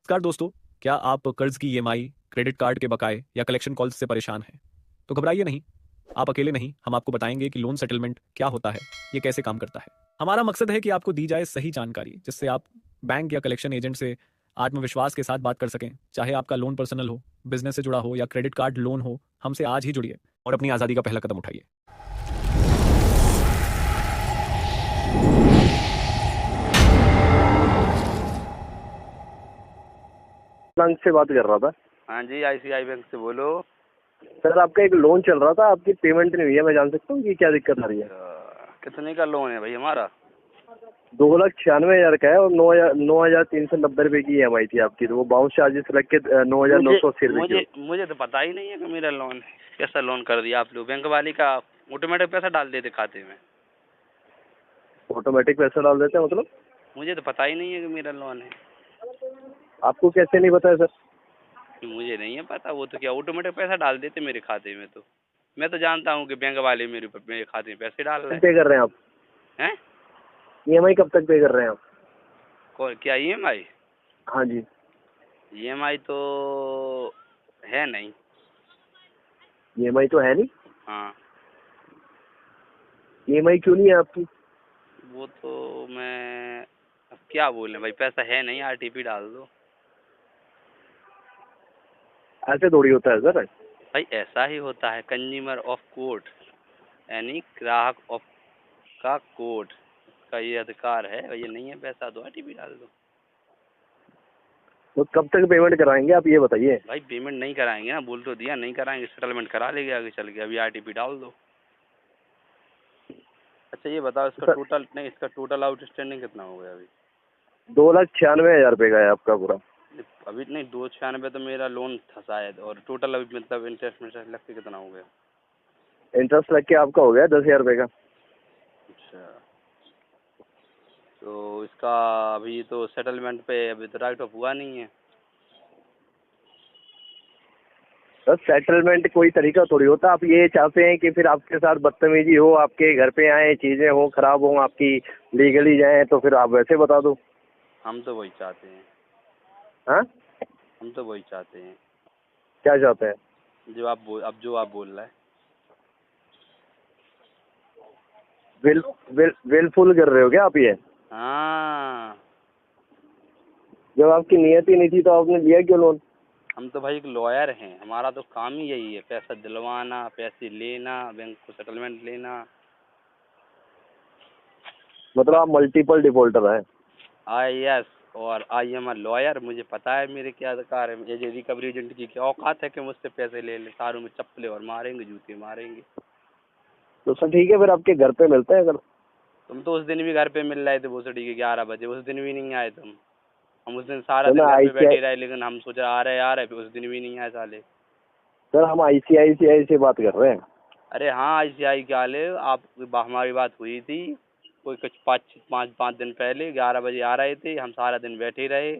नमस्कार दोस्तों। क्या आप कर्ज की ईएमआई, क्रेडिट कार्ड के बकाए या कलेक्शन कॉल्स से परेशान हैं? तो घबराइए नहीं, आप अकेले नहीं। हम आपको बताएंगे कि लोन सेटलमेंट क्या होता है, ये कैसे काम करता है। हमारा मकसद है कि आपको दी जाए सही जानकारी, जिससे आप बैंक या कलेक्शन एजेंट से आत्मविश्वास के साथ बात कर सकें। चाहे आपका लोन पर्सनल हो, बिजनेस से जुड़ा हो या क्रेडिट कार्ड लोन हो, हमसे आज ही जुड़िए और अपनी आज़ादी का पहला कदम उठाइए। बैंक से बात कर रहा था। हाँ जी, आईसीआई बैंक से बोलो। सर आपका एक लोन चल रहा था, आपकी पेमेंट नहीं हुई है। मैं जान सकता हूँ कि क्या दिक्कत आ रही है? कितने का लोन है भाई हमारा? 2,96,000 का है और 9,390 रुपए की EMI थी आपकी, तो वो बाउंस चार्जेस लग के 9,980 रुपए की मुझे तो पता ही नहीं है कि मेरा लोन है। कैसा लोन कर दिया आप लोग? बैंक वाले का ऑटोमेटिक पैसा डाल देते खाते में। ऑटोमेटिक पैसा डाल देते हैं मतलब? मुझे तो पता ही नहीं है कि मेरा लोन है। आपको कैसे नहीं पता है सर? मुझे नहीं है पता, वो तो क्या ऑटोमेटिक पैसा डाल देते मेरे खाते में। तो मैं तो जानता हूँ कि बैंक वाले मेरे खाते में पैसे डाल रहे पे कर रहे हैं आप? हैं। EMI कब तक पे कर रहे हैं आप? क्या ईएमआई? हाँ जी। ईएमआई तो है नहीं। EMI तो है नहीं? हाँ, EMI क्यों नहीं है आपकी? वो तो मैं अब क्या बोले भाई, पैसा है नहीं, आरटीपी डाल दो। ऐसे थोड़ी होता है सर। भाई ऐसा ही होता है, कंज्यूमर ऑफ कोर्ट यानी ग्राहक ऑफ का कोर्ट का ये अधिकार है। ये नहीं है पैसा दो, आरटीपी डाल दो। तो कब तक पेमेंट कराएंगे आप ये बताइए? भाई पेमेंट नहीं कराएंगे ना, बोल तो दिया नहीं कराएंगे, सेटलमेंट करा लेंगे आगे चल के। अभी आरटीपी डाल दो। अच्छा ये बताओ, इसका टोटल आउटस्टैंडिंग कितना हो गया अभी? 2,96,000 रुपए का है आपका पूरा। अभी नहीं, 296 तो मेरा लोन था शायद, और टोटल अभी मतलब इंटरेस्ट लग के कितना हो गया? इंटरेस्ट लग के आपका हो गया 10,000 रुपए का। अच्छा, तो इसका अभी तो सेटलमेंट पे अभी तो राइट ऑफ हुआ नहीं है। सर सेटलमेंट कोई तरीका थोड़ी होता। आप ये चाहते हैं कि फिर आपके साथ बदतमीजी हो, आपके घर पे आए, चीजें हो खराब हो आपकी, लीगली जाए, तो फिर आप वैसे बता दो। हम तो वही चाहते हैं। हाँ, हम तो वही चाहते हैं क्या चाहते हैं? जो आप बोल रहे हैं। विलफुल कर रहे हो क्या आप ये? हाँ, जब आपकी नियत ही नहीं थी तो आपने लिया क्यों लोन? हम तो भाई एक लॉयर हैं, हमारा तो काम ही यही है, पैसा दिलवाना, पैसे लेना, बैंक को सेटलमेंट लेना। मतलब आप मल्टीपल डिफॉल्टर हैं? IAS और आई एम अ लॉयर। मुझे पता है मेरे क्या अधिकार है। ये रिकवरी एजेंट की क्या औकात है कि मुझसे पैसे ले ले, सारों में चप्पलें और मारेंगे, जूते मारेंगे। तो सर ठीक है, फिर आपके घर पे मिलते हैं कल। तुम तो उस दिन भी घर पे मिल रहे थे भोसड़ी के 11 बजे, उस दिन भी नहीं आए तुम। हम उस दिन सारा सर मैं दिन घर पे ICI बैठे रहे, लेकिन हम सोचा आ रहे, फिर उस दिन भी नहीं आए साले। सर हम ICICI से बात कर रहे हैं। अरे हाँ, आईसीआई क्या ले आप, हमारी बात हुई थी कोई कुछ पाँच दिन पहले। 11 बजे आ रहे थे, हम सारा दिन बैठे रहे,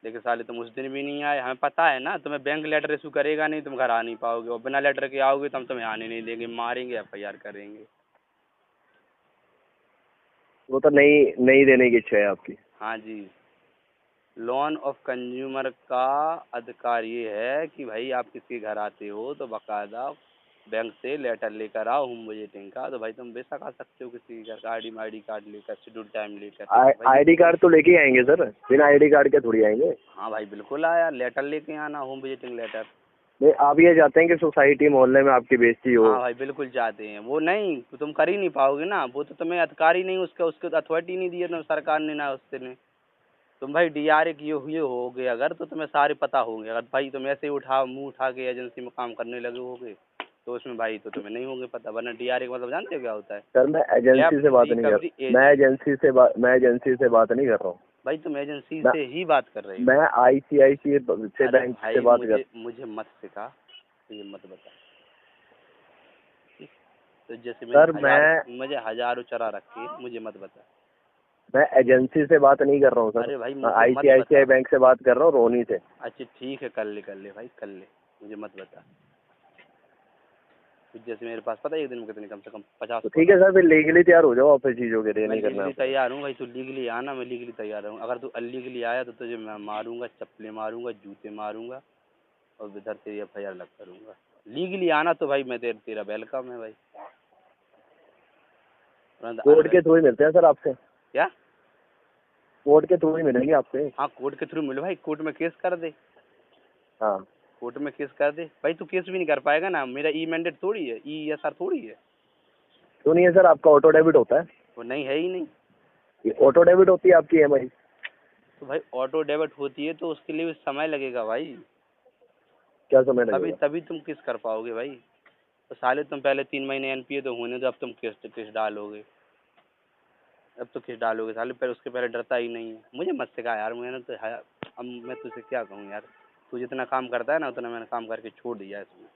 लेकिन साले तुम उस दिन भी नहीं आए। हमें पता है ना, तुम्हें बैंक लेटर इशू करेगा नहीं, तुम घर आ नहीं पाओगे, और बिना लेटर के आओगे तो हम तुम्हें आने नहीं देंगे, मारेंगे, FIR करेंगे। वो तो नहीं देने की इच्छा है आपकी? हाँ जी, लोन ऑफ कंज्यूमर का अधिकार ये है कि भाई आप किसी के घर आते हो तो बाकायदा बैंक से लेटर लेकर आओ, होम विजिटिंग का। तो भाई तुम बेशक आ सकते हो किसी के घर का, ID कार्ड लेकर, शेड्यूल टाइम लेकर। भाई ID कार्ड तो लेके आएंगे सर, बिना ID कार्ड के थोड़ी आएंगे। हाँ भाई बिल्कुल आया, लेटर लेके आना, होम विजिटिंग लेटर। नहीं, आप ये चाहते हैं कि सोसाइटी मोहल्ले में आपकी बेइज्जती हो? हाँ भाई बिल्कुल चाहते हैं। वो नहीं, तुम कर ही नहीं पाओगे ना, वो तो तुम्हें अधिकार ही नहीं, उसका उसको अथॉरिटी नहीं दी है, तुम सरकार ने ना उससे ने। तुम भाई DRA किए हुए होगे अगर, तो तुम्हें सारे पता होंगे। अगर भाई तुम ऐसे ही मुंह उठा के एजेंसी में काम करने लगे होगे तो उसमें भाई तो तुम्हें नहीं होंगे पता। वरना DRA का मतलब जानते हो क्या होता है? सर मैं एजेंसी से बात नहीं कर रिकवरी रहा, एजेंट। मैं एजेंसी से बात नहीं कर रहा हूँ। भाई तुम एजेंसी मैं से ही बात कर रहे हो। मैं ICICI से अरे बैंक से भाई बात कर। मुझे मत सिखा, ये मत बता। तो जैसे सर मुझे हजारों चरा रखे, मुझे मत बता। मैं एजेंसी से बात नहीं कर रहा हूँ सर, अरे भाई मैं मुझे मत ICICI बता। बैंक से बात कर रहा हूँ, रोनी से। अच्छा ठीक है, कर ले भाई, कर ले, मुझे मत बता। जैसे मेरे पास पता है एक दिन में कितनी कम से कम 50 तो ठीक है सर, फिर लीगली तैयार हो जाओ आप फिर चीज़ों के लिए, मैं नहीं करना लीगली आपको। तैयार हूँ भाई, तू लीगली आना, मैं लीगली तैयार हूँ। अगर तू अनलीगली आया तो तुझे मैं मारूंगा, चप्पलें मारूंगा, जूते मारूंगा और इधर तेरी FIR अलग करूंगा। लीगली आना तो भाई मैं तेरा वेलकम है भाई। कोर्ट के थ्रू ही मिलते हैं सर आपसे, क्या? कोर्ट के थ्रू ही मिलेंगे आपसे। हाँ कोर्ट के थ्रू मिलो भाई, कोर्ट में केस कर दे, हाँ, कोर्ट में केस कर दे भाई। तू केस भी नहीं कर पाएगा ना, मेरा ई मैंडेट थोड़ी है, ESR थोड़ी है, सुनिए सर, आपका ऑटो डेबिट होता है, वो नहीं है ही नहीं। ये ऑटो डेबिट होती है आपकी EMI। तो भाई ऑटो डेबिट होती है तो उसके लिए भी समय लगेगा भाई, क्या समय तभी लगेगा? तभी तुम किस कर पाओगे भाई। तो साले तुम पहले 3 महीने NPA तो होने दो, अब तुम किस डालोगे, अब तो किस डालोगे साले, पहले उसके पहले डरता ही नहीं है। मुझे मत सिखा यार, मैंने तो है, अब मैं तुझसे क्या कहूँ यार, तू जितना काम करता है ना उतना मैंने काम करके छोड़ दिया है इसमें।